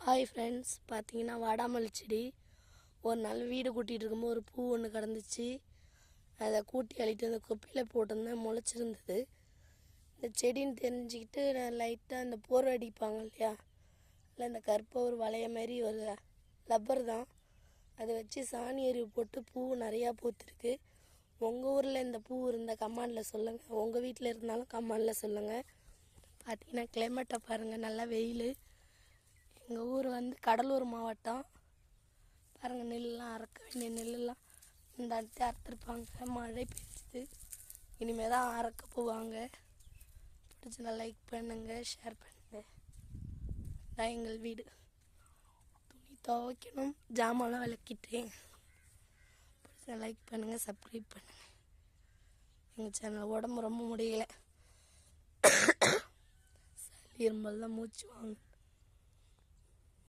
Hi friends, பார்த்தீங்கன்னா வாடாமல் செடி ஒரு நாள் வீடு கூட்டிகிட்டு இருக்கும்போது ஒரு பூ ஒன்று கிடந்துச்சு. அதை கூட்டி அழிட்டு அந்த குப்பையில் போட்டிருந்தேன், முளைச்சிருந்தது. இந்த செடின்னு தெரிஞ்சுக்கிட்டு நான் லைட்டாக இந்த போர்வை அடிப்பாங்க இல்லையா, இல்லை இந்த கருப்பை ஒரு வளைய மாதிரி ஒரு லப்பர் தான், அதை வச்சு சாணி எரிவு போட்டு பூ நிறையா பூத்துருக்கு. உங்கள் ஊரில் இந்த பூ இருந்தால் கமாண்டில் சொல்லுங்கள், உங்கள் வீட்டில் இருந்தாலும் கமாண்டில் சொல்லுங்கள். பார்த்தீங்கன்னா கிளைமேட்டை பாருங்கள், நல்லா வெயில். எங்கள் ஊர் கடலூர் மாவட்டம். பாருங்கள், நெல்லாம் அறுக்க வேண்டிய நெல்லாம் இந்த அடுத்து அறுத்துருப்பாங்க. மழை பெய்யுது, இனிமேல் தான் அறுக்க போவாங்க. பிடிச்சதா லைக் பண்ணுங்கள், ஷேர் பண்ணுங்கள். இதான் எங்கள் வீடு. துணி துவைக்கணும், ஜாமான்லாம் விளக்கிட்டேன். பிடிச்சதா லைக் பண்ணுங்கள், சப்ஸ்கிரைப் பண்ணுங்கள். எங்கள் சேனல் உடம்பு ரொம்ப முடியலை, சளி இரும்பல் தான் மூச்சு வாங்க.